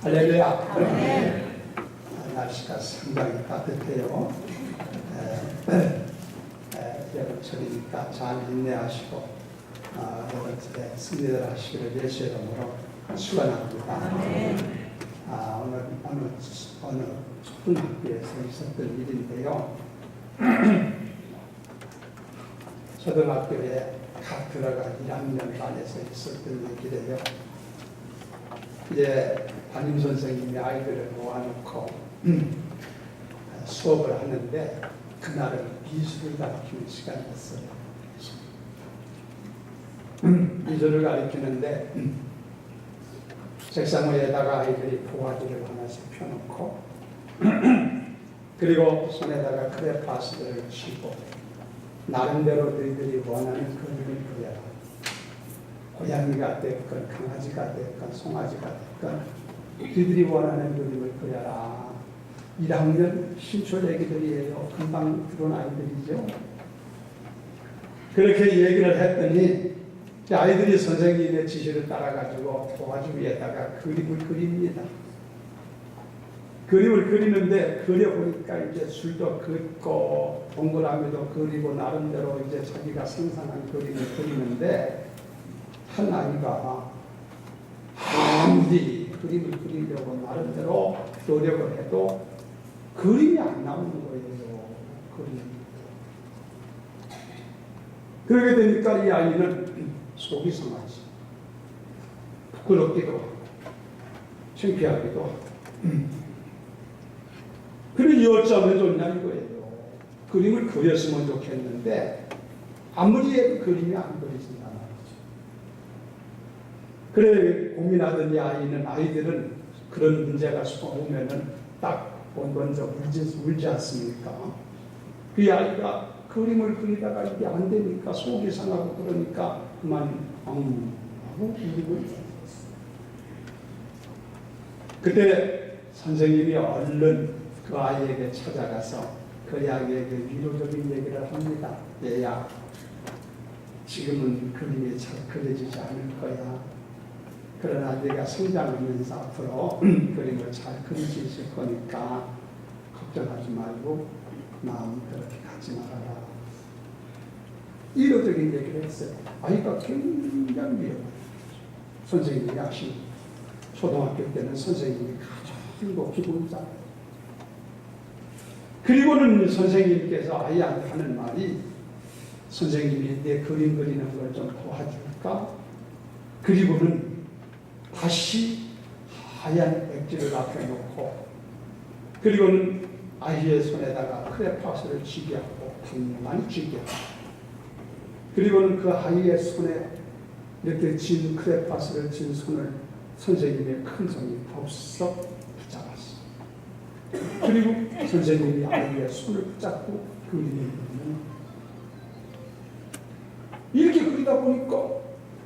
할렐루야. 날씨가 상당히 따뜻해요. 여름철이니까 잘 인내하시고 여름철에 승리를 하시기를 예수의 이름으로 축원합니다. 오늘 어느 초등학교에서 있었던 일인데요. 초등학교에 갓 들어간 1학년 반에서 있었던 얘기래요. 이제 담임선생님이 아이들을 모아놓고 수업을 하는데 그날은 미술을 가르치는 시간이었어요. 미술을 가르치는데 책상 위에다가 아이들이 도화지를 하나씩 펴놓고 그리고 손에다가 크레파스를 쥐고 나름대로 너희들이 원하는 그림을 그려라. 고양이가 됐건 강아지가 됐건 송아지가 됐건 너희들이 원하는 그림을 그려라. 1학년 신촌 애기들이에요. 금방 들어온 아이들이죠. 그렇게 얘기를 했더니 아이들이 선생님의 지시를 따라가지고 도화지 위에다가 그림을 그립니다. 그림을 그리는데 그려보니까 이제 줄도 긋고 동그라미도 그리고 나름대로 이제 자기가 생산한 그림을 그리는데 한 아이가 아무리 그림을 그리려고 나름대로 노력을 해도 그림이 안 나오는 거예요. 그림이. 그러게 되니까 이 아이는 속이 상하지. 부끄럽기도 하고 창피하기도 하고 그러니 어쩌면 좋냐 이거예요. 그림을 그렸으면 좋겠는데 아무리 해도 그림이 안 그려진단 말이죠. 그래 고민하던 이 아이들은 그런 문제가 오면은 딱 먼저 울지 않습니까? 그 아이가 그림을 그리다가 이게 안 되니까 속이 상하고 그러니까 그만 하고 그림을 그때 선생님이 얼른 그 아이에게 찾아가서 그 아이에게 위로적인 얘기를 합니다. 얘야, 지금은 그림이 잘 그려지지 않을 거야. 그러나 네가 성장하면서 앞으로 그림을 잘 그릴 수 있을 거니까 걱정하지 말고 마음 그렇게 갖지 말아라. 위로적인 얘기를 했어요. 아이가 굉장히 위로해요. 선생님이 아시는 초등학교 때는 선생님이 가장 높이 보이잖아요. 그리고는 선생님께서 아이한테 하는 말이 선생님이 내 그림 그리는 걸 좀 도와줄까? 그리고는 다시 하얀 백지를 앞에 놓고 그리고는 아이의 손에다가 크레파스를 쥐게 하고 많이 쥐게 하고 그리고는 그 아이의 손에 이렇게 진 크레파스를 진 손을 선생님의 큰 손이 덥석 붙잡았어. 그리고 선생님이 아이의 손을 붙잡고 그림을 그리는 이렇게 그리다 보니까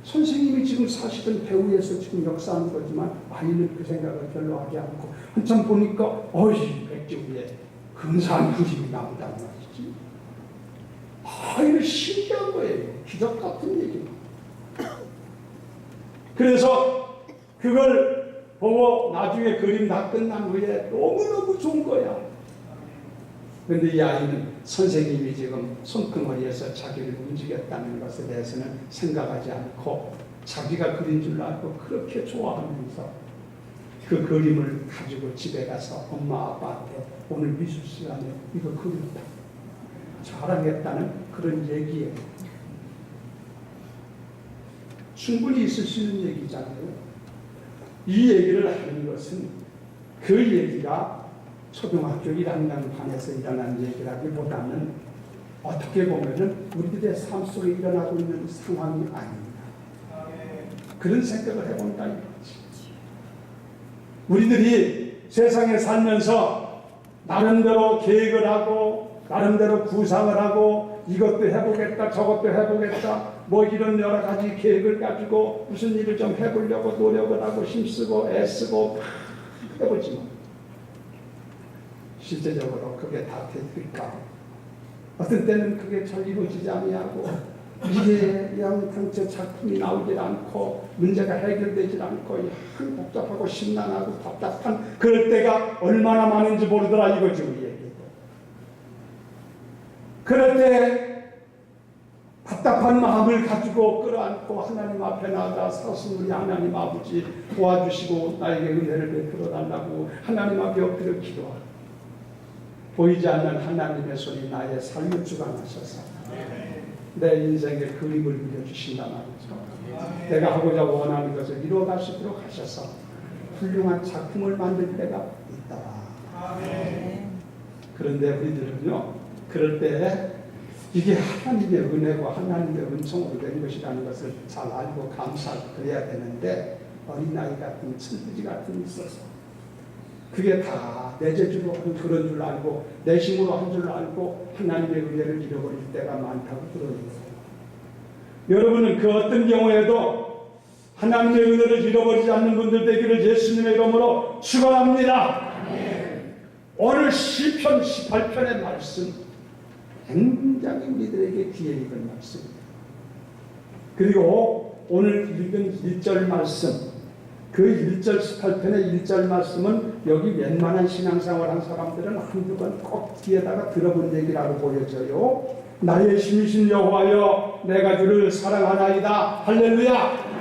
선생님이 지금 사실은 배우에서 지금 역사하는 거지만 아이는 그 생각을 별로 하지 않고 한참 보니까 어이 백지 위에 근사한 그림이 나온다는 말이지. 아이는 신기한 거예요. 기적 같은 얘기. 그래서 그걸 보고 나중에 그림 다 끝난 후에 너무너무 좋은 거야. 그런데 이 아이는 선생님이 지금 손등허리에서 자기를 움직였다는 것에 대해서는 생각하지 않고 자기가 그린 줄 알고 그렇게 좋아하면서 그 그림을 가지고 집에 가서 엄마 아빠한테 오늘 미술 시간에 이거 그렸다 자랑했다는 그런 얘기예요. 충분히 있을 수 있는 얘기잖아요. 이 얘기를 하는 것은 그 얘기가 초등학교 1학년 반에서 일어난 얘기라기보다는 어떻게 보면은 우리들의 삶 속에 일어나고 있는 상황이 아닙니다. 그런 생각을 해본다 이거지. 우리들이 세상에 살면서 나름대로 계획을 하고 나름대로 구상을 하고 이것도 해보겠다 저것도 해보겠다 뭐 이런 여러 가지 계획을 가지고 무슨 일을 좀 해보려고 노력을 하고 힘쓰고 애쓰고 해보지만 실제적으로 그게 다 될까? 어떤 때는 그게 잘 이루어지지 아니하고 이게 영상체 작품이 나오질 않고 문제가 해결되질 않고 복잡하고 심란하고 답답한 그럴 때가 얼마나 많은지 모르더라 이거지 우리 얘기도. 그럴 때 답답한 마음을 가지고 끌어안고 하나님 앞에 나가 사슴 우리 하나님 아버지 도와주시고 나에게 은혜를 베풀어 달라고 하나님 앞에 엎드려 기도하고 보이지 않는 하나님의 손이 나의 삶을 주관하셔서 내 인생의 그림을 그려주신단 말이죠. 내가 하고자 원하는 것을 이루어갈 수 있도록 하셔서 훌륭한 작품을 만들 때가 있다. 그런데 우리들은요 그럴 때 이게 하나님의 은혜고 하나님의 은총으로 된 것이라는 것을 잘 알고 감사하고 그래야 되는데 어린아이 같은 천부지 같은 있어서 그게 다 내 재주로 하는 그런 줄 알고 내 힘으로 한 줄 알고 하나님의 은혜를 잃어버릴 때가 많다고 들어있어요. 여러분은 그 어떤 경우에도 하나님의 은혜를 잃어버리지 않는 분들 되기를 예수님의 이름으로 축원합니다. 오늘 시편 18편의 말씀 굉장히 우리들에게 귀에 익은 말씀입니다. 그리고 오늘 읽은 1절 말씀 그 1절 18편의 1절 말씀은 여기 웬만한 신앙생활 한 사람들은 한두 번 꼭 뒤에다가 들어본 얘기라고 보여져요. 나의 힘이신 여호와여 내가 주를 사랑하나이다. 할렐루야.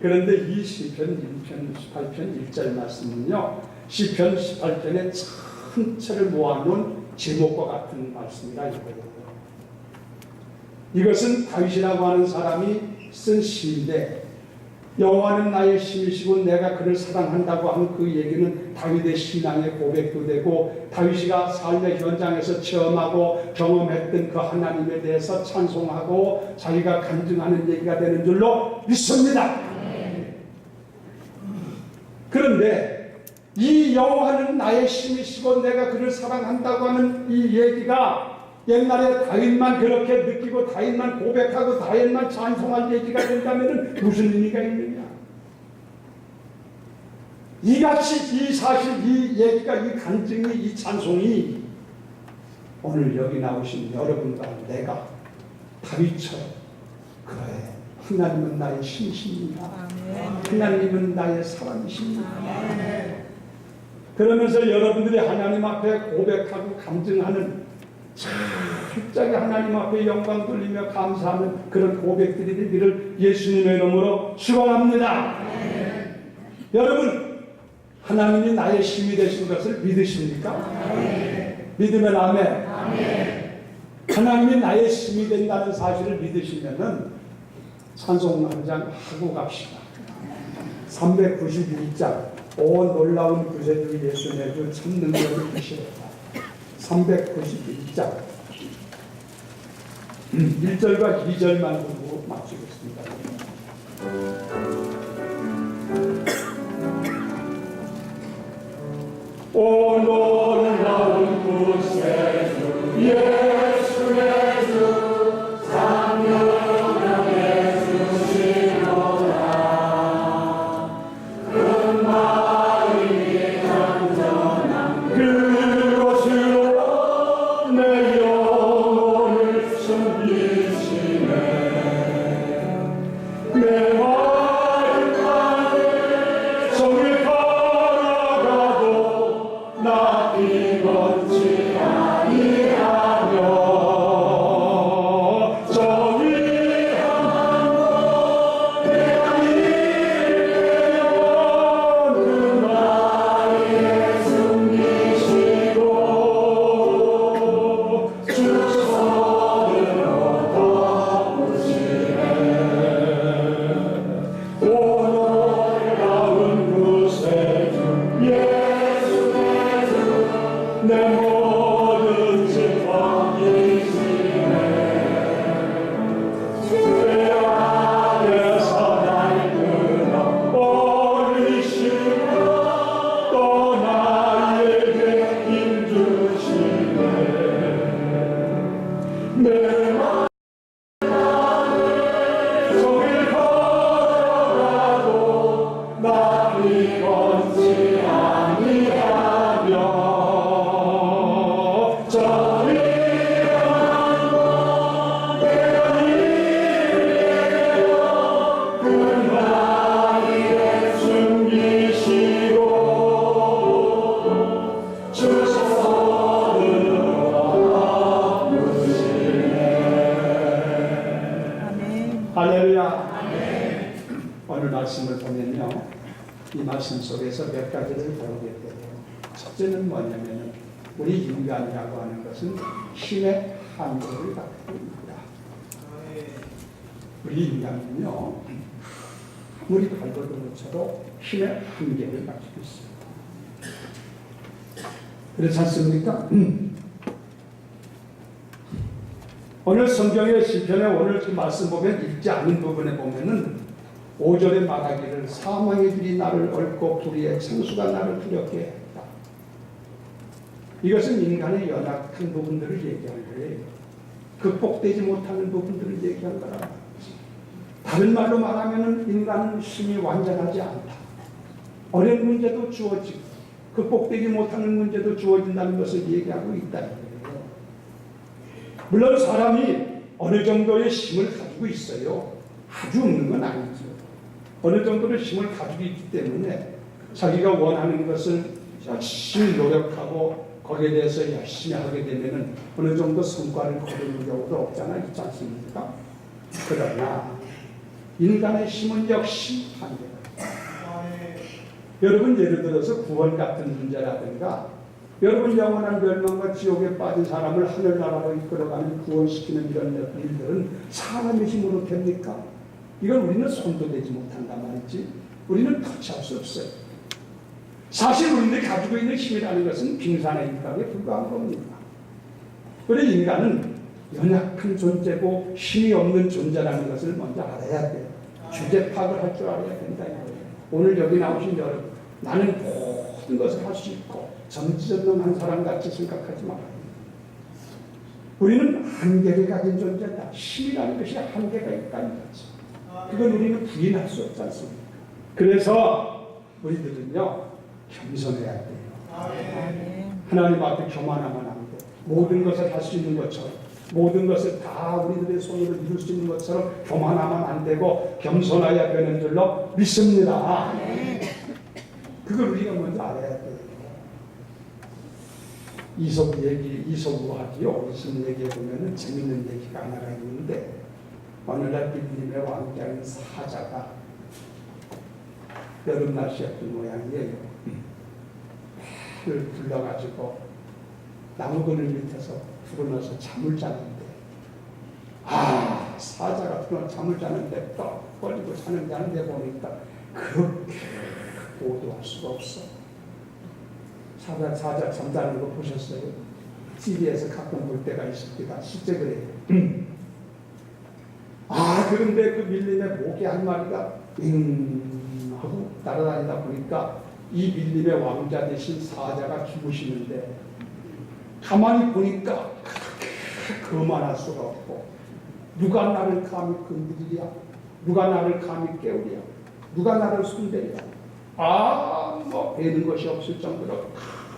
그런데 이 시편 1편 18편 1절 말씀은요 시편 18편의 전체를 모아놓은 제목과 같은 말씀이라 이거예요. 이것은 다윗이라고 하는 사람이 쓴 시인데 여호와는 나의 힘이시고 내가 그를 사랑한다고 하는 그 얘기는 다윗의 신앙의 고백도 되고 다윗이가 삶의 현장에서 체험하고 경험했던 그 하나님에 대해서 찬송하고 자기가 간증하는 얘기가 되는 줄로 믿습니다. 그런데 이 여호와는 나의 힘이시고 내가 그를 사랑한다고 하는 이 얘기가 옛날에 다윗만 그렇게 느끼고 다윗만 고백하고 다윗만 찬송할 얘기가 된다면 무슨 의미가 있느냐? 이같이 이 사실 이 얘기가 이 간증이 이 찬송이 오늘 여기 나오신 여러분과 내가 다윗처럼 그래 하나님은 나의 힘이십니다. 하나님은 나의 사랑이십니다. 그러면서 여러분들이 하나님 앞에 고백하고 감증하는 철저하게 하나님 앞에 영광 돌리며 감사하는 그런 고백들이 되기를 예수님의 이름으로 축원합니다. 여러분 하나님이 나의 힘이 되신 것을 믿으십니까? 믿으면 아멘. 하나님이 나의 힘이 된다는 사실을 믿으시면은 찬송 한 장 하고 갑시다. 391장 오 놀라운 구세주 예수 내주 참 능력을 주시옵다. 391장 1절과 2절만 보고 마치겠습니다. 오 놀라운 구세주 예수 내주 참 능력을 주시옵다. 이 말씀 속에서 몇 가지를 배우게 돼요. 첫째는 뭐냐면은 우리 인간이라고 하는 것은 힘의 한계를 갖고 있다. 우리 인간은요, 아무리 발버둥을 쳐도 힘의 한계를 가지고 있습니다. 그렇지 않습니까? 오늘 성경의 시편에 오늘 그 말씀 보면 읽지 않은 부분에 보면은 5절에 말하기를 사망의 길이 나를 얽고 불의의 생수가 나를 두렵게 했다. 이것은 인간의 연약한 부분들을 얘기하는 거예요. 극복되지 못하는 부분들을 얘기한 거라. 다른 말로 말하면 인간은 힘이 완전하지 않다. 어려운 문제도 주어지고 극복되지 못하는 문제도 주어진다는 것을 얘기하고 있다는 거예요. 물론 사람이 어느 정도의 힘을 가지고 있어요. 아주 없는 건 아니죠. 어느 정도의 힘을 가지고 있기 때문에 자기가 원하는 것을 열심히 노력하고 거기에 대해서 열심히 하게 되면 어느 정도 성과를 거두는 경우도 없잖아, 있지 않습니까? 그러나 인간의 힘은 역시 한계가 있다. 여러분 예를 들어서 구원 같은 문제라든가 여러분 영원한 멸망과 지옥에 빠진 사람을 하늘나라로 이끌어가는 구원시키는 이런 일들은 사람의 힘으로 됩니까? 이건 우리는 손도 대지 못한단 말이지. 우리는 터치할 수 없어요. 사실 우리들이 가지고 있는 힘이라는 것은 빙산의 일각에 불과한 겁니다. 그래 인간은 연약한 존재고 힘이 없는 존재라는 것을 먼저 알아야 돼요. 주제 파악을 할 줄 알아야 된다. 오늘 여기 나오신 여러분, 나는 모든 것을 할 수 있고 전지전능한 사람 같이 생각하지 말아요. 우리는 한계를 가진 존재다. 힘이라는 것이 한계가 있다는 거죠. 그건 우리는 부인할 수 없지 않습니까? 그래서 우리들은요 겸손해야 돼요. 하나님 앞에 교만하면 안 돼. 모든 것을 할 수 있는 것처럼 모든 것을 다 우리들의 손으로 이룰 수 있는 것처럼 교만하면 안 되고 겸손해야 되는 줄로 믿습니다. 그걸 우리가 먼저 알아야 돼요. 이소구하지요. 이소구 얘기해 보면은 재밌는 얘기가 하나가 있는데 어느 날 빌림의 왕자인 사자가 여름 날씨였던 모양이에요. 배를 불러가지고 나무 그늘 밑에서 풀어넣어서 잠을 자는데 사자가 잠을 자는데 떡 벌리고 자는데 보니까 그렇게 도도할 수가 없어. 사자 잠자는 거 보셨어요? TV에서 가끔 볼 때가 있습니다. 실제 그래요. 그런데 그 밀림의 모기 한 마리가 하고 날아다니다 보니까 이 밀림의 왕자 대신 사자가 죽으시는데 가만히 보니까 그렇게 거만할 수가 없고 누가 나를 감히 건드리랴? 누가 나를 감히 깨우랴? 누가 나를 손대랴? 배는 것이 없을 정도로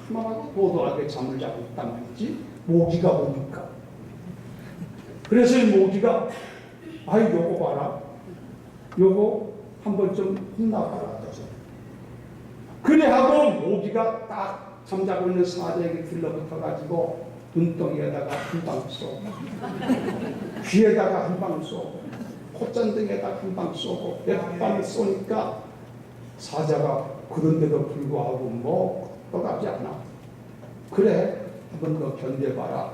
가만하고 도도하게 잠을 자고 있단 말이지. 모기가 오니까. 그래서 이 모기가 요거 봐라. 요거 한번 좀 혼나봐라. 그래 하고 모기가 딱 잠자고 있는 사자에게 들러붙어가지고 눈덩이에다가 한 방 쏘고 귀에다가 한 방 쏘고 콧잔등에다가 한 방 쏘고 몇 방을 쏘니까 사자가 그런데도 불구하고 떠나지 않아. 그래 한 번 더 견뎌봐라.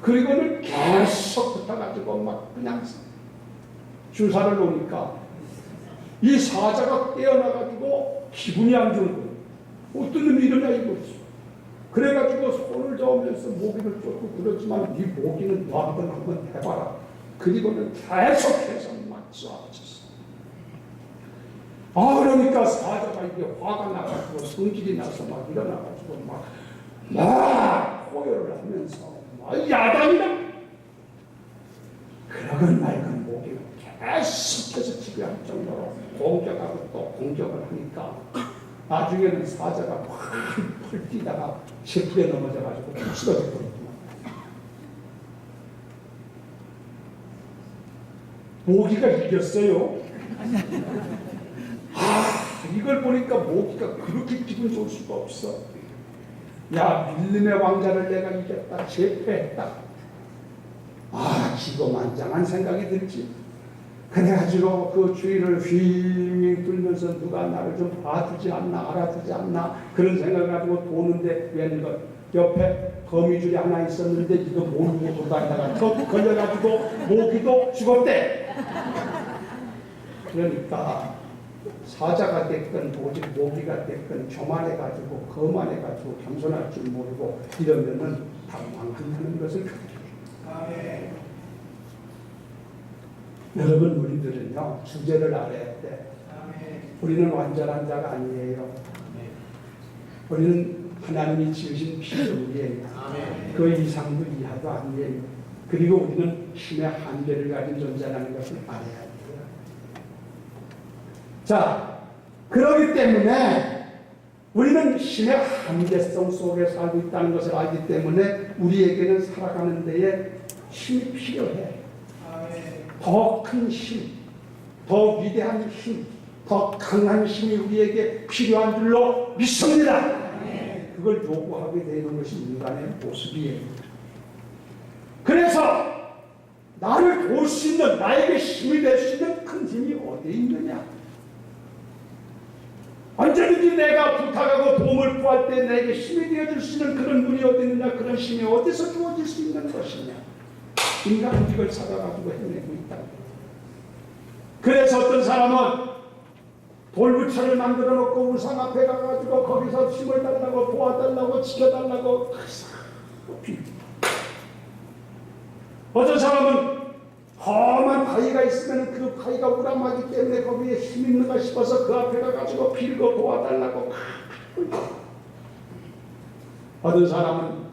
그리고는 계속 붙어가지고 막 그냥 주사를 놓으니까 이 사자가 깨어나가지고 기분이 안 좋은 거예요. 어떤 놈이 이러냐 이거지. 그래가지고 손을 저으면서 모기를 쫓고 그러지만 이 모기는 너 한번 해봐라. 그리고는 계속해서 막 쏘아쳤어. 그러니까 사자가 이게 화가 나가지고 성질이 나서 막 일어나가지고 막 호요를 하면서 야단이다. 그러건 말건 모기가 계속해서 지배할 정도로 공격하고 또 공격을 하니까 나중에는 사자가 펄펄 뛰다가 셰프에 넘어져가지고 쓰러졌거든요. 모기가 이겼어요. 이걸 보니까 모기가 그렇게 기분 좋을 수가 없어. 야, 밀림의 왕자를 내가 이겼다. 제패했다. 기고만장한 생각이 들지. 그래가지고 그 주위를 휘 돌면서 누가 나를 좀 봐주지 않나, 알아주지 않나, 그런 생각을 가지고 도는데 웬걸 옆에 거미줄이 하나 있었는데 이거 모르고 돌아다니다가 턱 걸려가지고 모기도 죽었대. 그러니까 사자가 됐건 오직 모기가 됐건 교만해가지고 거만해가지고 겸손할 줄 모르고 이러면은 다 망한다는 것을 가르쳐요. 여러분, 우리들은요 주제를 알아야 돼. 우리는 완전한 자가 아니에요. 우리는 하나님이 지으신 피조물이에요. 그 이상도 이하도 아니에요. 그리고 우리는 힘의 한계를 가진 존재라는 것을 알아야 돼요. 자, 그렇기 때문에 우리는 힘의 한계성 속에 살고 있다는 것을 알기 때문에 우리에게는 살아가는 데에 힘이 필요해. 더 큰 힘, 더 위대한 힘, 더 강한 힘이 우리에게 필요한 줄로 믿습니다. 그걸 요구하게 되는 것이 인간의 모습이에요. 그래서 나를 도울 수 있는, 나에게 힘이 될 수 있는 큰 힘이 어디에 있느냐? 언제든지 내가 부탁하고 도움을 구할 때 내게 힘이 되어줄 수 있는 그런 분이 어디 있느냐? 그런 힘이 어디서 주어질 수 있는 것이냐? 인간은 이걸 찾아가지고 헤매고 있다. 그래서 어떤 사람은 돌부처를 만들어 놓고 우상 앞에 가가지고 거기서 힘을 달라고 도와달라고 지켜달라고 어떤 사람은 험한 바위가 있으면 그 바위가 우람하기 때문에 거기에 힘 있는가 싶어서 그 앞에 가가지고 빌고 도와달라고. 어떤 사람은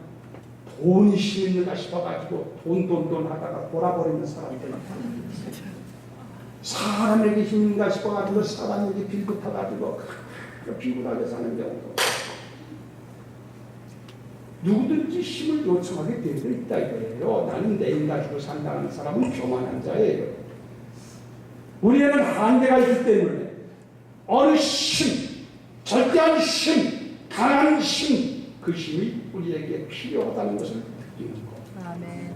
돈이 힘 있는가 싶어가지고 돈 하다가 돌아버리는 사람들. 사람에게 힘 있는가 싶어가지고 사람에게 빌고 타가지고 비굴하게 사는 경우도. 누구든지 힘을 요청하게 되어 있다 이거예요. 나는 내 힘 가지고 산다는 사람은 교만한 자예요. 우리에는 한계가 있기 때문에 어느 힘, 절대한 힘, 강한 힘, 그 힘이 우리에게 필요하다는 것을 느끼는 것. 아멘.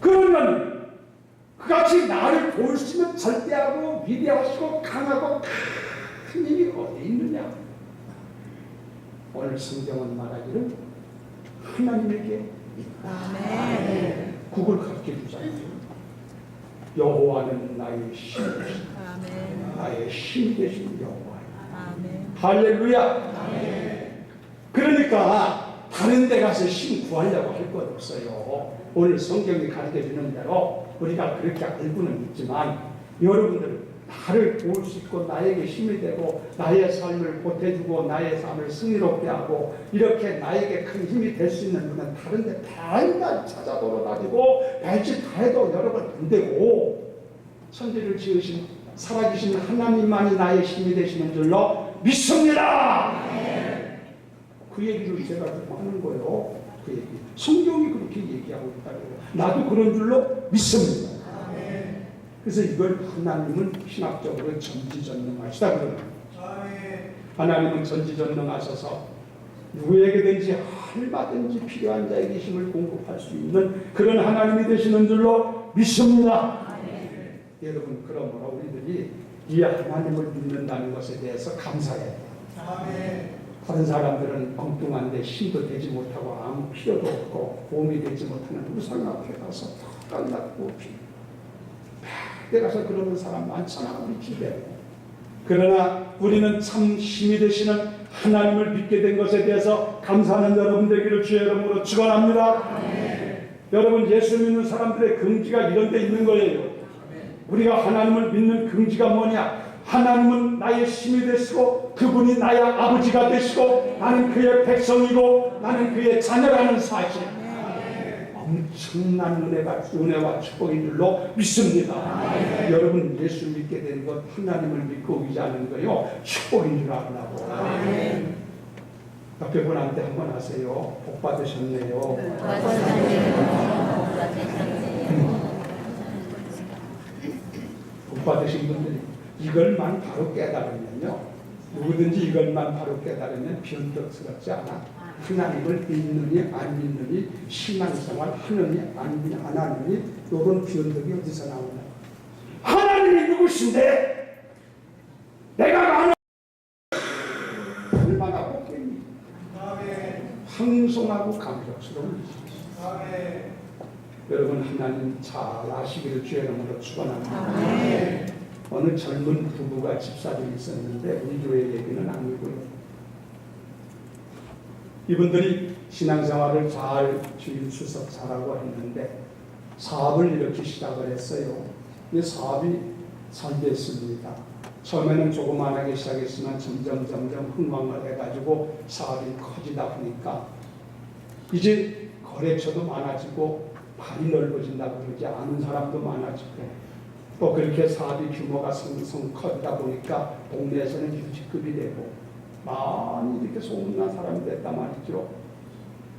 그러면 그같이 나를 도울 수 있는 절대하고 위대하시고 강하고 큰 힘이 어디 있느냐? 오늘 성경은 말하기를 하나님에게 있다. 아멘. 그걸 가르쳐 주잖아요. 여호와는 나의 힘, 아멘. 나의 힘 되신 여호와. 아멘. 할렐루야. 아멘. 그러니까 다른 데 가서 힘 구하려고 할 것 없어요. 오늘 성경이 가르쳐 주는 대로 우리가 그렇게 알고는 있지만 여러분들 나를 도울 수 있고 나에게 힘이 되고 나의 삶을 보태주고 나의 삶을 승리롭게 하고 이렇게 나에게 큰 힘이 될 수 있는 분은 다른 데 맨날 찾아 돌아다니고 별짓 다 해도 여러분 안 되고 천지를 지으신 살아계신 하나님만이 나의 힘이 되시는 줄로 믿습니다. 그 얘기를 제가 좀 하는 거예요. 그 얘기. 성경이 그렇게 얘기하고 있다고요. 나도 그런 줄로 믿습니다. 그래서 이걸 하나님은 신학적으로 전지전능하시다 그러는 거예요. 하나님은 전지전능하셔서 누구에게든지 얼마든지 필요한 자에게 힘을 공급할 수 있는 그런 하나님이 되시는 줄로 믿습니다. 여러분, 그러므로 우리들이 이 하나님을 믿는다는 것에 대해서 감사해야 돼요. 다른 사람들은 엉뚱한데 힘도 되지 못하고 아무 필요도 없고 도움이 되지 못하는 우상 앞에 가서 탁 때 가서 그러는 사람 많잖아, 우리 집에. 그러나 우리는 참 힘이 되시는 하나님을 믿게 된 것에 대해서 감사하는 여러분 되기를 주의 이름으로 축원합니다. 여러분, 예수 믿는 사람들의 긍지가 이런 데 있는 거예요. 우리가 하나님을 믿는 긍지가 뭐냐? 하나님은 나의 힘이 되시고 그분이 나의 아버지가 되시고 나는 그의 백성이고 나는 그의 자녀라는 사실. 엄청난 은혜와 축복인 줄로 믿습니다. 여러분, 예수 믿게 된 것 하나님을 믿고 의지하는 거요 축복인 줄 알라고. 옆에 분한테 한번 하세요. 복 받으셨네요. 복 받으신 분들이 이걸만 바로 깨달으면요, 누구든지 이것만 바로 깨달으면 변덕스럽지 않아. 하나님을 믿느니 안 믿느니 신앙생활 하느니 안 하느니 이런 변덕이 어디서 나오나? 하나님이 누구신데 내가 아는 얼마나 복겠니? 황송하고 감격스러운 일이죠. 여러분 하나님 잘 아시기를 주의 이름으로 축원합니다. 어느 젊은 부부가 집사들이 있었는데 우리 교회 얘기는 아니고요. 이분들이 신앙생활을 잘 주일 추석 잘하고 했는데 사업을 이렇게 시작을 했어요. 이 사업이 잘 됐습니다. 처음에는 조그만하게 시작했지만 점점 흥망을 해가지고 사업이 커지다 보니까 이제 거래처도 많아지고 발이 넓어진다고 그러지, 아는 사람도 많아지고 또 그렇게 사업이 규모가 성성 커지다 보니까 동네에서는 유지급이 되고 많이 이렇게 소문난 사람이 됐단 말이죠.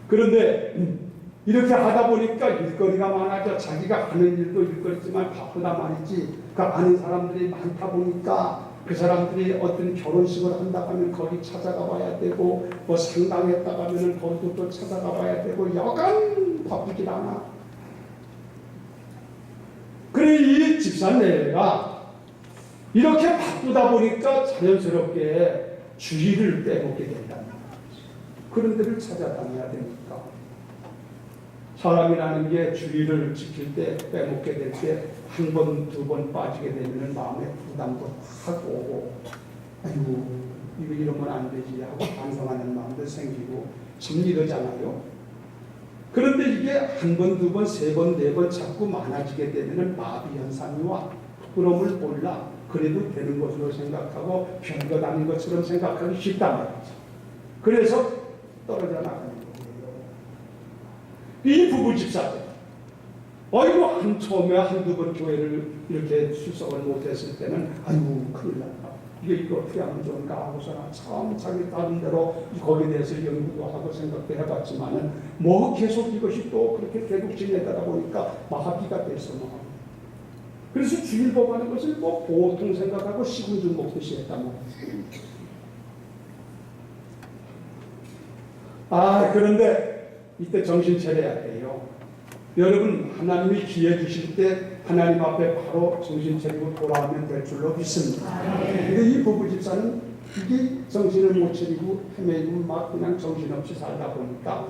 그런데 이렇게 하다 보니까 일거리가 많아져. 자기가 하는 일도 일거리지만 바쁘다 말이지. 그 아는 사람들이 많다 보니까 그 사람들이 어떤 결혼식을 한다고 하면 거기 찾아가 봐야 되고, 뭐 상당했다고 하면 거기도 또 찾아가 봐야 되고, 여간 바쁘질 않아. 그래 이 집사내가 이렇게 바쁘다 보니까 자연스럽게 주의를 빼먹게 된다는 거죠. 그런 데를 찾아다녀야 되니까. 사람이라는 게 주의를 지킬 때 빼먹게 될 때 한 번, 두 번 빠지게 되면 마음에 부담도 하고 오고, 아이고 이거 이러면 안 되지 하고 반성하는 마음도 생기고 참 이러잖아요. 그런데 이게 한 번, 두 번, 세 번, 네 번 자꾸 많아지게 되면 마비 현상이 와. 부러움을 몰라. 그래도 되는 것으로 생각하고 별것 아닌 것처럼 생각하기 쉽단 말이죠. 그래서 떨어져 나가는 거예요. 이 부부 집사들, 어이구 처음에 한두 번 교회를 이렇게 출석을 못했을 때는 아이고 큰일 났다. 이거 어떻게 하면 좋은가 하고서는 참 자기 다른 대로 거기에 대해서 연구도 하고 생각도 해봤지만은 뭐 계속 이것이 또 그렇게 대국진에다가 보니까 마비가 됐어. 그래서 주일복하는 것을 뭐 보통 생각하고 시군중 먹듯이 했단 말이에요. 그런데 이때 정신 차려야 돼요. 여러분 하나님이 기회 주실 때 하나님 앞에 바로 정신 차리고 돌아오면 될 줄로 믿습니다. 근데 이 부부 집사는 이게 정신을 못 차리고 헤매고 막 그냥 정신없이 살다 보니까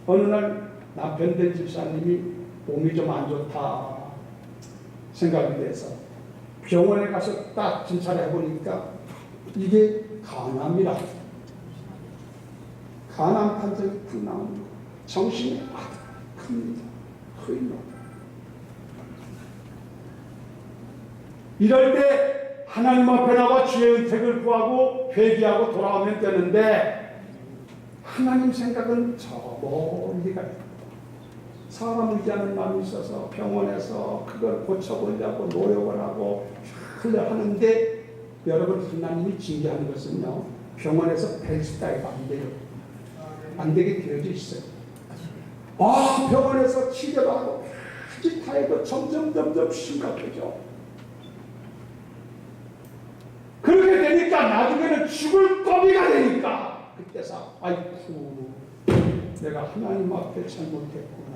어느 날 남편 된 집사님이 몸이 좀 안 좋다 생각이 돼서 병원에 가서 딱 진찰해 보니까 이게 간암이라, 간암 판정이 딱 나오는 거. 정신이 아득합니다. 흐리노. 이럴 때 하나님 앞에 나와 주의 은택을 구하고 회개하고 돌아오면 되는데 하나님 생각은 저 멀리 가요. 사람 의지하는 마음이 있어서 병원에서 그걸 고쳐보려고 노력을 하고 하는데 여러분 하나님이 징계하는 것은요, 병원에서 벨트 따위가 안 돼요. 안 되게 되어져 있어요. 병원에서 치료도 하고 벨트 타이도 점점 심각해져. 그렇게 되니까 나중에는 죽을 거리가 되니까 그때서 아이쿠 내가 하나님 앞에 잘못했구나.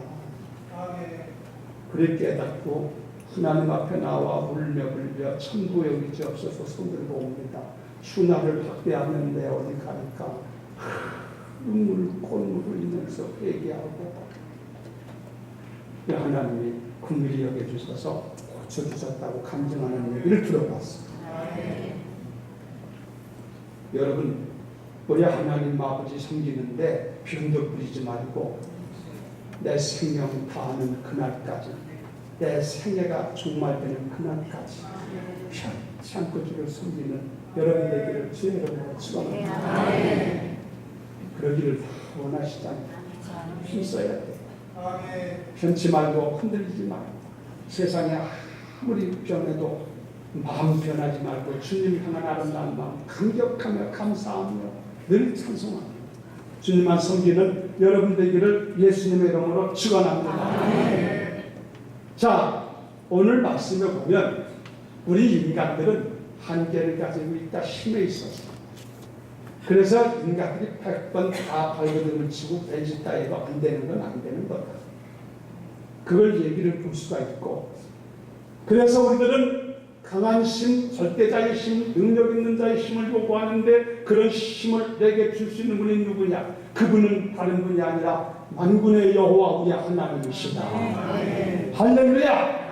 그래 깨닫고 하나님 앞에 나와 울며 불며 천부 여기지 없어서 손들고 옵니다. 주나를 박대하는데 어디 가니까 눈물 콧물 흘리면서 회개하고 하나님이 긍휼히 여겨주셔서 고쳐주셨다고 감정하는 얘기를 들어봤습니다. 여러분 우리 하나님 아버지 섬기는데 병도 부리지 말고 내 생명 다하는 그날까지, 내 생애가 종말되는 그날까지 편치 않고 주를 섬기는 여러분 되기를 주의 이름으로 축원합니다. 그러기를 다 원하시잖아요. 힘써야 돼. 편치 말고 흔들리지 말고 세상에 아무리 변해도 마음 변하지 말고 주님 향한 아름다운 마음 감격하며 감사하며 늘 찬송합니다. 주님만 섬기는 여러분 되기를 예수님의 이름으로 축원합니다. 자, 오늘 말씀에 보면 우리 인간들은 한계를 가지고 있다, 힘에 있어서. 그래서 인간들이 100번 다 발버둥을 치고 벨트 따위도 안 되는 건 안 되는 거다. 그걸 얘기를 볼 수가 있고, 그래서 우리들은 강한 힘, 절대자의 힘, 능력 있는 자의 힘을 요구하는데 그런 힘을 내게 줄 수 있는 분이 누구냐? 그분은 다른 분이 아니라 만군의 여호와 우리 하나님이시다. 할렐루야.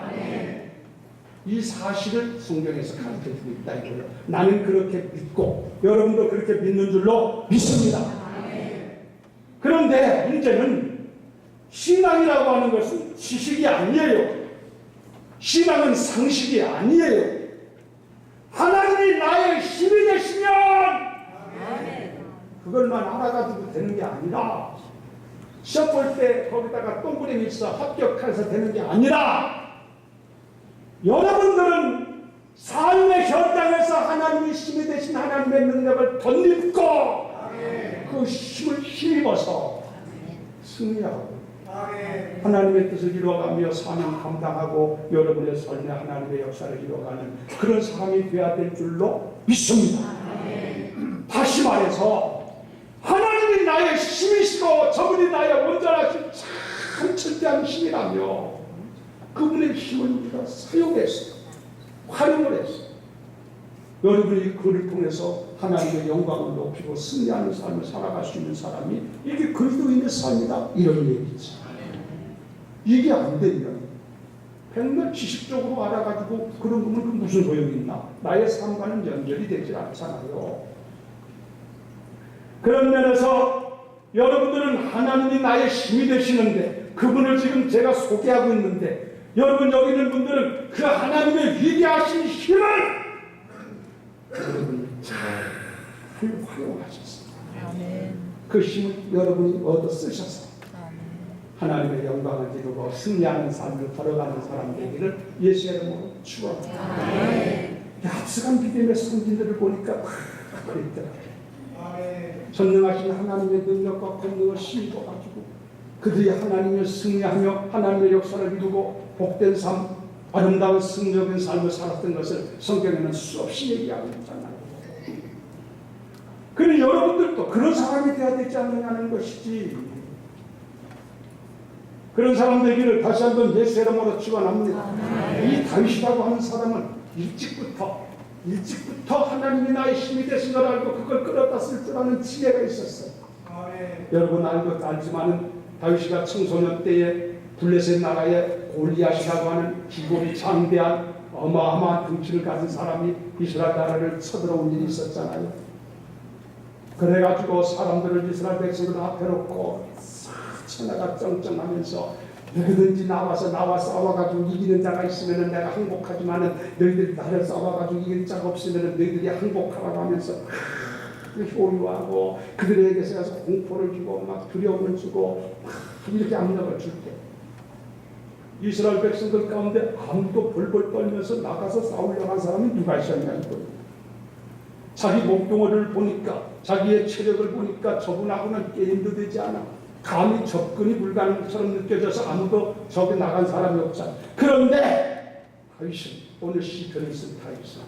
이 사실을 성경에서 가르쳐주고 있다 이거예요. 나는 그렇게 믿고 여러분도 그렇게 믿는 줄로 믿습니다. 그런데 문제는 신앙이라고 하는 것은 지식이 아니에요. 신앙은 상식이 아니에요. 하나님이 나의 힘이 되시면 그걸만 알아가지고 되는 게 아니라 시험 볼 때 거기다가 동그라미 있어 합격해서 되는 게 아니라 여러분들은 삶의 현장에서 하나님이 힘이 되신 하나님의 능력을 덧입고 그 힘을 힘입어서 승리하고 하나님의 뜻을 이루어가며 사명 감당하고 여러분의 삶에 하나님의 역사를 이루어가는 그런 사람이 되어야 될 줄로 믿습니다. 다시 말해서 하나님이 나의 힘이시고 저분이 나의 온전하신 참 철저한 힘이라며 그분의 힘을 우리가 사용해서 활용을 해서 여러분이 그를 통해서 하나님의 영광을 높이고 승리하는 삶을 살아갈 수 있는 사람이 이게 그리스도인의 삶이다 이런 얘기죠. 이게 안 되면 백날 지식적으로 알아가지고 그런 거면 무슨 소용이 있나? 나의 삶과는 연결이 되지 않잖아요. 그런 면에서 여러분들은 하나님이 나의 힘이 되시는데 그분을 지금 제가 소개하고 있는데 여러분 여기 있는 분들은 그 하나님의 위대하신 힘을 여러분이 잘 활용하셨어요. 그 힘을 여러분이 얻어 쓰셔서 하나님의 영광을 이루고 승리하는 삶을 걸어가는 사람 되기를 예수의 이름으로 축원합니다. 앞서간 믿음의 성진들을 보니까 그랬더라고요. 전능하신 하나님의 능력과 권능을 힘입어가지고 그들이 하나님을 승리하며 하나님의 역사를 이루고 복된 삶, 아름다운 승리적인 삶을 살았던 것을 성경에는 수없이 얘기하고 있잖아요. 그런데 여러분들도 그런 사람이 되어야 되지 않느냐는 것이지. 그런 사람 되기를 다시 한번 예수의 이름으로 축원합니다. 이 다윗이라고 하는 사람은 일찍부터 하나님이 나의 힘이 되신 걸 알고 그걸 끌어다 쓸 줄 아는 지혜가 있었어요. 여러분 알지만은 다윗이가 청소년 때에 블레셋 나라의 골리앗이라고 하는 기골이 장대한 어마어마한 등치를 가진 사람이 이스라엘 나라를 쳐들어온 일이 있었잖아요. 그래가지고 사람들을 이스라엘 백성들 앞에 놓고 천하가 쩡쩡하면서 누구든지 나와서 나와 싸워가지고 이기는 자가 있으면 내가 항복하지만은 너희들이 나를 싸워가지고 이길 자가 없으면 너희들이 항복하라고 하면서 효유하고 그들에게서 공포를 주고 막 두려움을 주고 막 이렇게 압력을 줄 때 이스라엘 백성들 가운데 아무도 벌벌 떨면서 나가서 싸우려고 한 사람이 누가 있었냐 이거예요. 자기 몸뚱어리를 보니까 자기의 체력을 보니까 저분하고는 게임도 되지 않아. 감히 접근이 불가능한 것처럼 느껴져서 아무도 저기 나간 사람이 없잖아. 그런데 다윗은 오늘 시편을 쓴 다윗은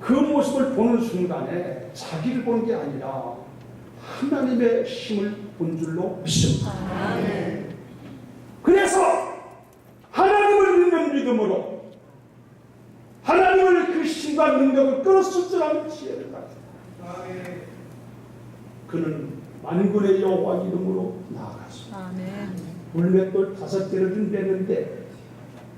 그 모습을 보는 순간에 자기를 보는 게 아니라 하나님의 힘을 본 줄로 믿습니다. 그래서 하나님을 믿는 믿음으로 하나님을 그 힘과 능력을 끌어쓸 줄 아는 지혜를 가졌다. 그는 만군의 여호와 이름으로 나아가서 물맷돌 5개를 준비했는데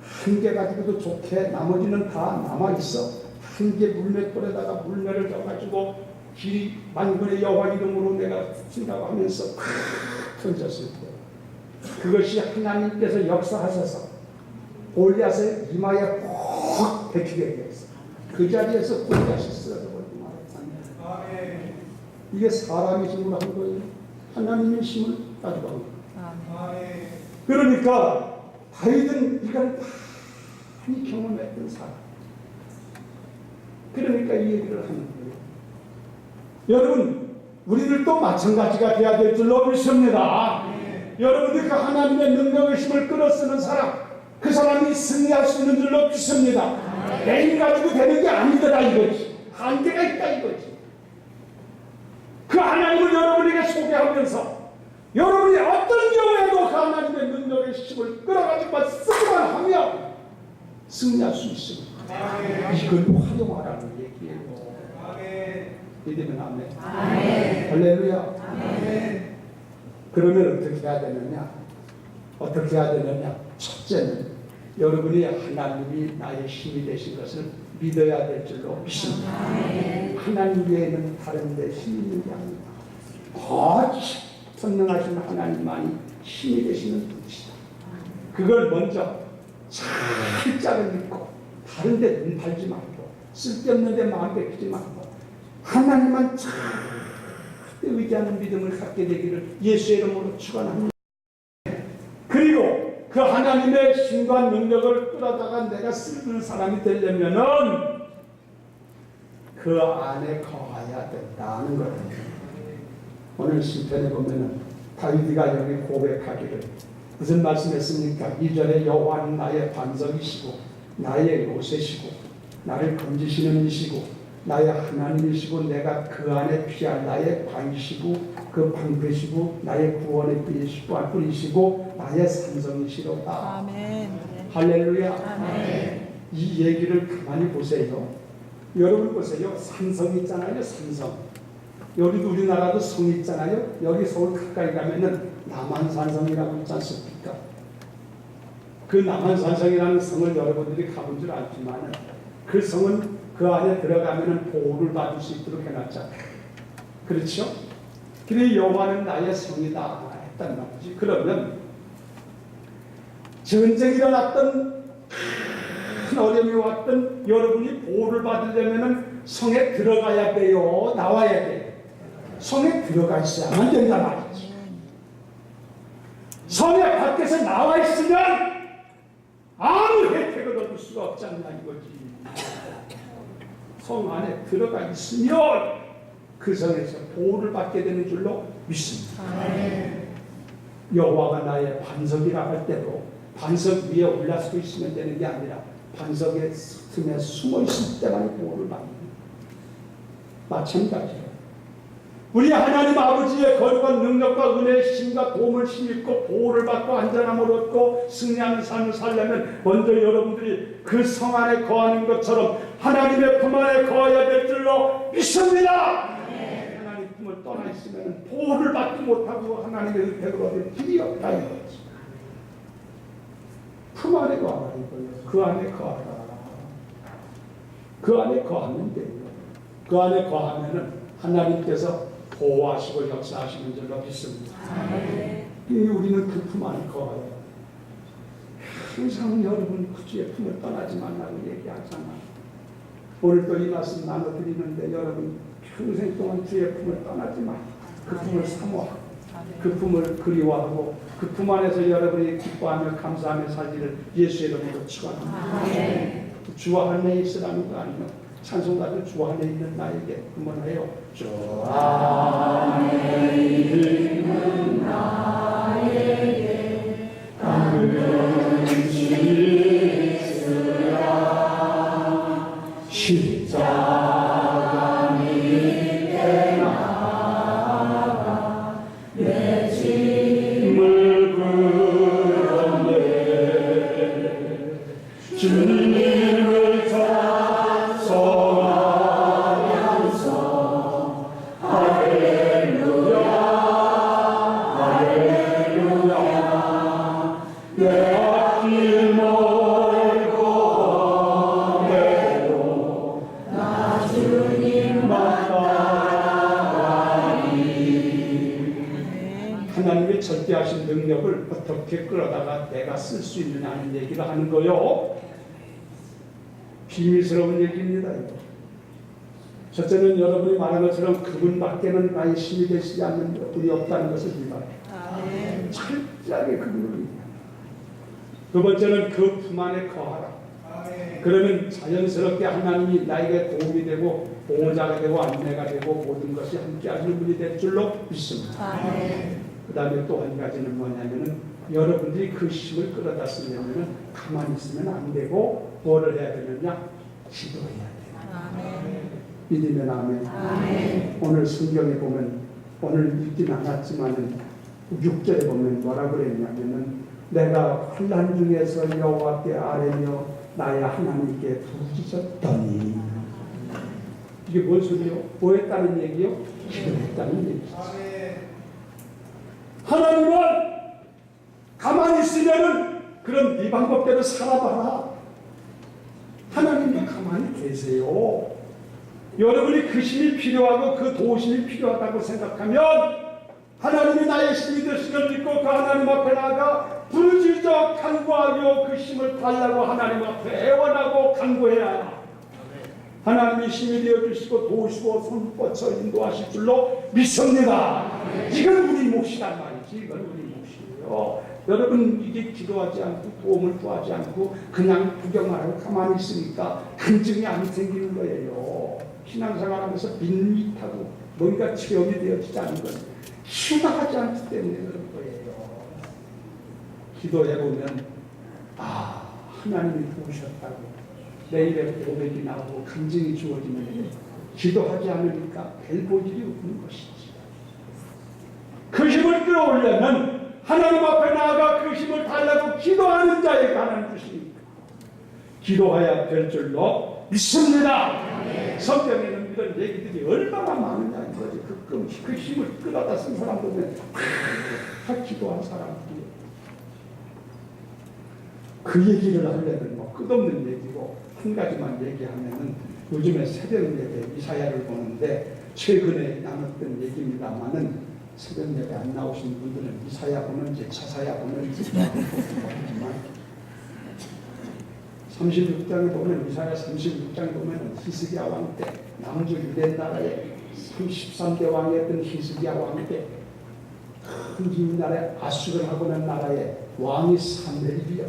한 개 가지고도 좋게 나머지는 다 남아있어. 한 개 물맷돌에다가 물매를 넣어가지고 길이 만군의 여호와 이름으로 내가 쓴다고 하면서 던졌을 때 그것이 하나님께서 역사하셔서 골리앗의 이마에 꼭 박히게 되었어. 그 자리에서 골리앗이 쓰러져버리고 말았잖아요. 이게 사람의 힘으로 한 거예요. 하나님의 힘을 가지고 한 거예요. 그러니까 다윗은 이걸 많이 경험했던 사람. 그러니까 이 얘기를 하는 거예요. 여러분, 우리들도 마찬가지가 돼야 될 줄로 믿습니다. 여러분들 그 하나님의 능력의 힘을 끌어쓰는 사람, 그 사람이 승리할 수 있는 줄로 믿습니다. 내 힘 가지고 되는 게 아니더라 이거지. 한계가 있다 이거지. 그 하나님을 여러분에게 소개하면서 여러분이 어떤 경우에도 그 하나님의 능력의 힘을 끌어가지고 쓰기만 하면 승리할 수 있습니다. 이걸 활용하라는 얘기예요. 믿으면 아멘. 할렐루야. 그러면 어떻게 해야 되느냐? 어떻게 해야 되느냐? 첫째는 여러분이 하나님이 나의 힘이 되신 것을 믿어야 될 줄로 믿습니다. 하나님 외에는 다른 데 힘이 있는 게 아닙니다. 선능하신 하나님만이 힘이 되시는 분이시다. 그걸 먼저 살짝을 믿고 다른 데 눈 팔지 말고 쓸데없는 데 마음 뺏기지 말고 하나님만 잘 의지하는 믿음을 갖게 되기를 예수의 이름으로 축원합니다. 그리고 그 하나님의 힘과 능력을 끌어다가 내가 쓰는 사람이 되려면은 그 안에 거해야 된다는 거예요. 오늘 시편에 보면은 다윗이가 여기 고백하기를 무슨 말씀했습니까? 2절에 여호와는 나의 반석이시고 나의 요새시고 나를 건지시는 이시고 나의 하나님이시고 내가 그 안에 피할 나의 방이시고 그 방패시고 나의 구원의 뿌리시고 나의 산성이시로다. 아멘. 할렐루야. 아멘. 이 얘기를 가만히 보세요. 여러분 보세요. 산성 있잖아요. 산성. 여기도 우리나라도 성 있잖아요. 여기 서울 가까이 가면은 남한산성이라고 있지 않습니까? 그 남한산성이라는 성을 여러분들이 가본 줄 알지만 그 성은 그 안에 들어가면은 보호를 받을 수 있도록 해놨잖아요. 그렇죠? 그래 여호와는 나의 성이다 했단 말이지. 그러면 전쟁이 일어났던 큰 어려움이 왔던 여러분이 보호를 받으려면은 성에 들어가야 돼요? 나와야 돼요? 성에 들어가 있어야만 된단 말이지. 성에 밖에서 나와 있으면 아무 혜택을 얻을 수가 없지 않나 이거지. 성 안에 들어가 있으면 그 성에서 보호를 받게 되는 줄로 믿습니다. 여호와가 나의 반석이라 할 때도 반석 위에 올라서 있으면 되는 게 아니라 반석의 틈에 숨어 있을 때만 보호를 받는 마찬가지로 우리 하나님 아버지의 거룩한 능력과 은혜의 힘과 도움을 힘입고 보호를 받고 안전함을 얻고 승리하는 삶을 살려면 먼저 여러분들이 그 성 안에 거하는 것처럼 하나님의 품 안에 거해야 될 줄로 믿습니다. 하나님 품을 떠나 있으면 보호를 받지 못하고 하나님의 은혜를 얻을 길이 없다 이거지. 품 안에 거하라 이거예요. 그 안에 거하라. 그 안에 거하면 돼요. 그 안에 거하면은 하나님께서 보호하시고 역사하시는 줄로 믿습니다. 우리는 그 품 안에 거해요. 항상 여러분 그 주의 품을 떠나지 말라고 얘기하잖아. 오늘 또 이 말씀 나눠드리는데 여러분 평생 동안 주의 품을 떠나지 마. 그 품을 사모하고 그 품을 그리워하고 그 품 안에서 여러분이 기뻐하며 감사하며 살기를 예수의 이름으로 축원합니다. 주와 안에 있으라는 거 아니요. 찬송가도 주 안에 있는 나에게 그만해요. 주 안에 있는 나에게 감금이 있으라 십자가 밑에 나가 내 짐을 끌어내 주님을 찬송하면서 할렐루야 할렐루야 내 앞길 멀고 험해도 나 주님만 따라가리. 하나님의 절대하신 능력을 어떻게 끌어다가 내가 쓸 수 있느냐는 얘기를 하는 거요. 비밀스러운 얘기입니다. 이거. 첫째는 여러분이 말한 것처럼 그분밖에는 나의 힘이 되시지 않는 분이 없다는 것을 믿어요. 철저하게 그분을 믿어요. 두 번째는 그 품 안에 거하라. 그러면 자연스럽게 하나님이 나에게 도움이 되고 보호자가 되고 안내가 되고 모든 것이 함께 하시는 분이 될 줄로 믿습니다. 그 다음에 또 한 가지는 뭐냐면은 여러분들이 그 힘을 끌어다 쓰려면 가만히 있으면 안 되고 뭐를 해야 되느냐? 기도해야 돼요. 믿으면 아멘. 오늘 성경에 보면 오늘 읽진 않았지만은 6절에 보면 뭐라 그랬냐면은 내가 환난 중에서 여호와께 아뢰며 나의 하나님께 부르짖었더니. 이게 뭔 소리요? 뭐 했다는 얘기요? 기도했다는 얘기죠. 하나님은 가만히 있으면은 그럼 네 방법대로 살아봐라. 하나님도 가만히 계세요. 여러분이 그 힘이 필요하고 그 도우심이 필요하다고 생각하면 하나님이 나의 힘이 되시는 믿고 그 하나님 앞에 나가 부르짖어 간구하며 그 힘을 달라고 하나님 앞에 애원하고 간구해야 하나님이 힘이 되어주시고 도우시고 손 뻗쳐 인도하실 줄로 믿습니다. 이건 우리 몫이란 말이지. 이건 우리 몫이에요. 여러분 이게 기도하지 않고 도움을 구하지 않고 그냥 구경하고 가만히 있으니까 간증이 안 생기는 거예요. 신앙생활하면서 밋밋하고 뭔가 체험이 되어지지 않는 건 기도하지 않기 때문에 그런 거예요. 기도해보면 하나님이 도우셨다고 내 입에 고백이 나오고 간증이 주어지면 기도하지 않으니까 별 볼일이 없는 것이지. 그 힘을 끌어올려면 하나님 앞에 나아가 그 힘을 달라고 기도하는 자에게 하나님 주시니까 기도해야 될 줄로 믿습니다. 성경에는 이런 얘기들이 얼마나 많으냐 이거지. 그 힘을 끌어다 쓴 사람 보면 다 기도한 사람들이 그 얘기를 하려면 뭐 끝없는 얘기고 한 가지만 얘기하면은 요즘에 새벽 예배 이사야를 보는데 최근에 나눴던 얘기입니다만은 새벽 예배 안 나오신 분들은 이사야 보는지 차사야 보는지 모르지만 36장에 보면 이사야 36장에 보면 히스기야 왕 때 남주 유대 나라의 33대 왕이었던 히스기야 왕 때 큰 긴 나라의 아수르하고 난 나라의 왕이 산헤립이요.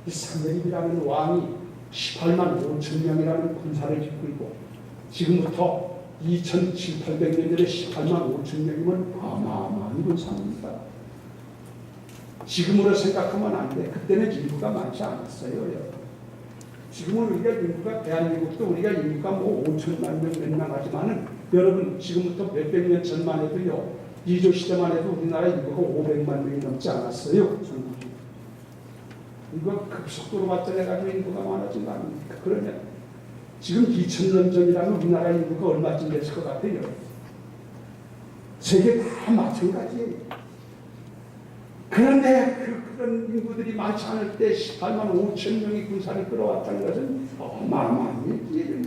이 산헤립이라는 왕이 18만 5천 명이라는 군사를 짓고 있고 지금부터 2700~800년 전에 18만 5천 명이면 어마어마한 군사입니다. 지금으로 생각하면 안 돼. 그때는 인구가 많지 않았어요. 여러분. 지금은 우리가 인구가 대한민국도 우리가 인구가 뭐 5천만 명 몇 명 하지만은 여러분 지금부터 몇백 년 전만 해도요. 이조 시대만 해도 우리나라 인구가 500만 명이 넘지 않았어요. 전국이. 이거 급속도로 발전해가지고 인구가 많아진 거 아닙니까? 그러면 지금 2000년 전이라면 우리나라 인구가 얼마쯤 됐을 것 같아요? 세계 다 마찬가지예요. 그런데 그런 인구들이 많지 않을 때 18만 5천 명이 군사를 끌어왔다는 것은 어마어마한 얘기예요.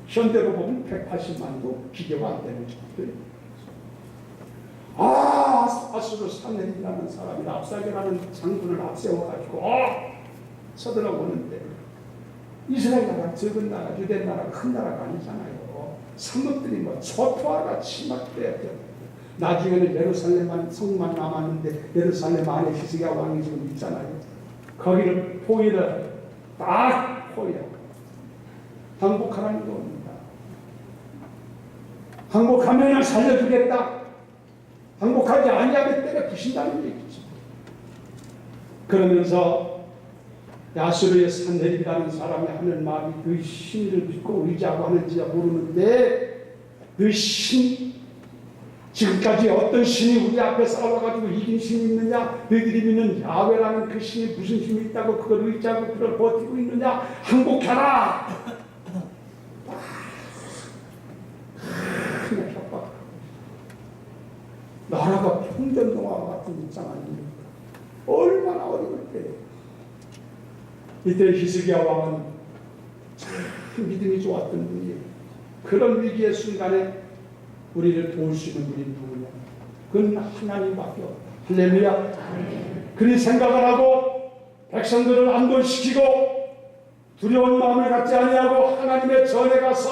현대로 보면 180만도 비교가 안 되는 정도예요. 아수르 산헤립이라는 사람이 랍사게라는 장군을 앞세워가지고 서들어오는데 이스라엘 나라 적은 나라 유대 나라 큰 나라가 아니잖아요. 상급들이 뭐 초토화같이 막 되었죠. 나중에는 예루살렘만 성만 남았는데 예루살렘 안에 히스기야 왕이 지금 있잖아요. 거기를 포위를 딱 포위하고 항복하라는 겁니다. 항복하면 살려주겠다. 항복하지 아니하면 때려 부신다는 얘기죠. 그러면서 아수르의 산헤립이라는 사람이 하는 말이 그 힘을 믿고 의지하고 하는지 모르는데 그 신, 지금까지 어떤 신이 우리 앞에 싸워가지고 이긴 신이 있느냐? 너희들이 믿는 야훼라는 그 신이 무슨 힘이 있다고 그걸 의지하고 그걸 버티고 있느냐? 항복하라! 큰 협박. 나라가 평전동화와 같은 입장 아닙니까? 얼마나 어려울 때 이때 히스기야 왕은 참 믿음이 좋았던 분이에요. 그런 위기의 순간에 우리를 도울 수 있는 분이 누구냐? 그건 하나님밖에 없다. 할렐루야. 그리 생각을 하고 백성들을 안도시키고 두려운 마음을 갖지 아니하고 하나님의 전에 가서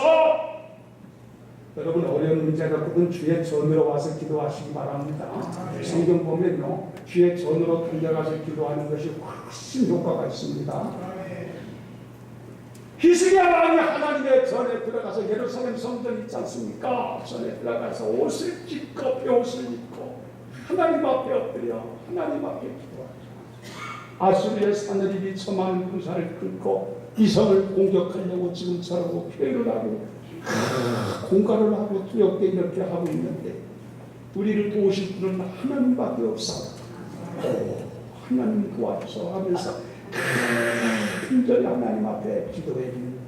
여러분 어려운 문제가 그건 주의 전으로 와서 기도하시기 바랍니다. 성경 보면요. 주의 전으로 달려가서 기도하는 것이 훨씬 효과가 있습니다. 히스기야 왕이 하나님의 전에 들어가서 예루살렘 성전 있지 않습니까? 전에 들어가서 옷을 찢고 벼옷을 입고 하나님 앞에 엎드려 하나님 앞에 기도하죠. 아수르의 산헤립이 처많은 군사를 끌고 이 성을 공격하려고 지금 저러고 회를 하고 공갈을 하고 두렵게 이렇게 하고 있는데 우리를 도우실 분은 하나님밖에 없어. 하나님 도와주소 하면서 간절히 하나님 앞에 기도해 줍니다.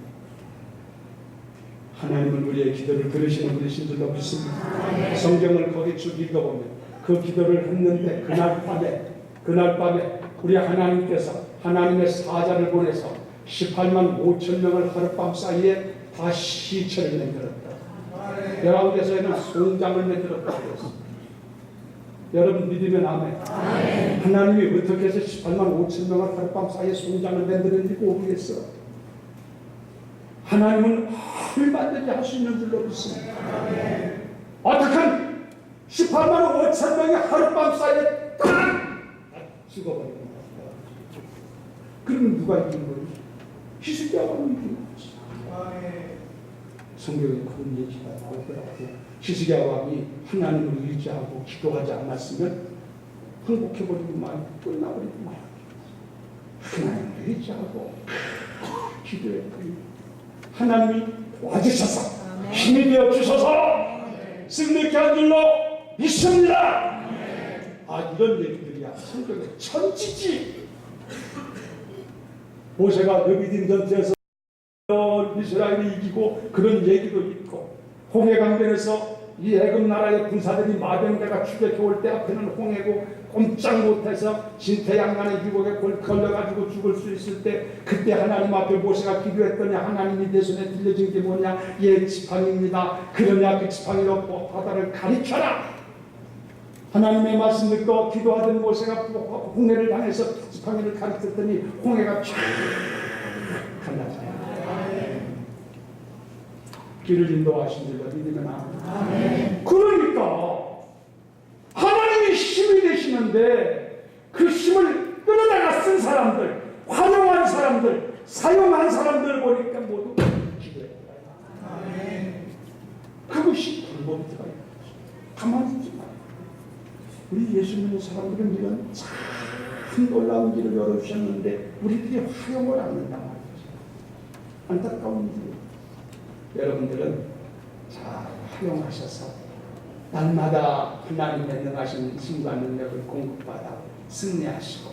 하나님은 우리의 기도를 들으시는 분이신 줄로 믿습니다. 성경을 거기 쭉 읽어보면 그 기도를 했는데 그날 밤에 우리 하나님께서 하나님의 사자를 보내서 18만 5천 명을 하룻밤 사이에 다 시체를 만들었다. 열왕기서에는 송장을 만들었다 그랬습니다. 여러분 믿으면 아멘. 하나님이 어떻게 해서 18만 5천 명을 하룻밤 사이에 송장을 만드는지 모르겠어. 하나님은 얼마든지 할 수 있는 줄로 믿습니다. 어떻게 18만 5천 명이 하룻밤 사이에 딱 죽어버리는 거야. 그럼 누가 이긴 거예요? 히스기야가 이긴 거지. 성경에 그런 얘기가 나오더라고요. 히스기야 왕이 하나님을 의지하고 기도하지 않았으면 항복해버리고 말 끝나버리고 말. 하나님을 의지하고 기도했더니 하나님이 와주셔서 힘이 되어 주셔서 승리케 한 줄로 믿습니다. 아, 이런 얘기들이야 성경의 천지지. 모세가 느비딘 전투에서 이스라엘이 이기고 그런 얘기도 있고, 홍해강변에서 이 애굽 나라의 군사들이 마병대가 추격해 올 때 앞에는 홍해고 꼼짝 못해서 진태양난의 유혹에 걸려가지고 죽을 수 있을 때 그때 하나님 앞에 모세가 기도했더니 하나님이 내 손에 들려진 게 뭐냐? 예, 지팡이입니다. 그러냐 그 지팡이로 바다를 가리켜라. 하나님의 말씀 듣고 기도하던 모세가 홍해를 향해서 지팡이를 가리켰더니 홍해가 쫙 갈라져요. 길을 인도하신 줄로 믿으면 아멘. 그러니까 하나님이 힘이 되시는데 그 힘을 끌어다가 쓴 사람들, 활용한 사람들, 사용한 사람들 보니까 모두 기도해요. 그것이 불법이 들어가요. 가만히 있지 마요. 우리 예수 믿는 사람들은 이런 참 놀라운 길을 열어주셨는데 우리들이 활용을 안 한단 말이죠. 안타까운 일이에요. 여러분들은 잘 활용하셔서 날마다 하나님의 능하신 힘과 능력을 공급받아 승리하시고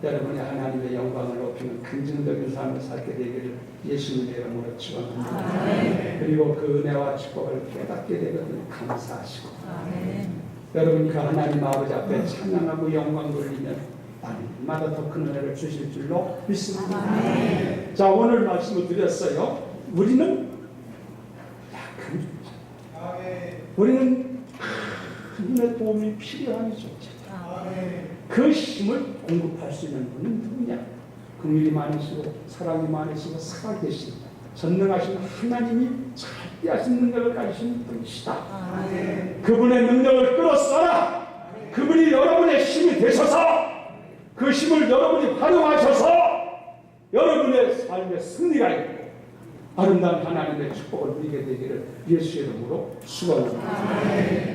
여러분이 하나님의 영광을 높이는 긍정적인 삶을 살게 되기를 예수님의 이름으로 축원합니다. 그리고 그 은혜와 축복을 깨닫게 되거든요. 감사하시고 여러분이 그 하나님 아버지 앞에 찬양하고 영광 돌리면 날마다 더 큰 은혜를 주실 줄로 믿습니다. 자, 오늘 말씀을 드렸어요. 우리는 그분의 도움이 필요하죠. 그 힘을 공급할 수 있는 분은 누구냐? 긍휼이 많으시고 사랑이 많으시고 살아계신 전능하신 하나님이 절대하신 능력을 가지신 분이시다. 그분의 능력을 끌어써라. 그분이 여러분의 힘이 되셔서 그 힘을 여러분이 활용하셔서 여러분의 삶의 승리가 있고 아름다운 하나님의 축복을 누리게 되기를 예수의 이름으로 축원합니다.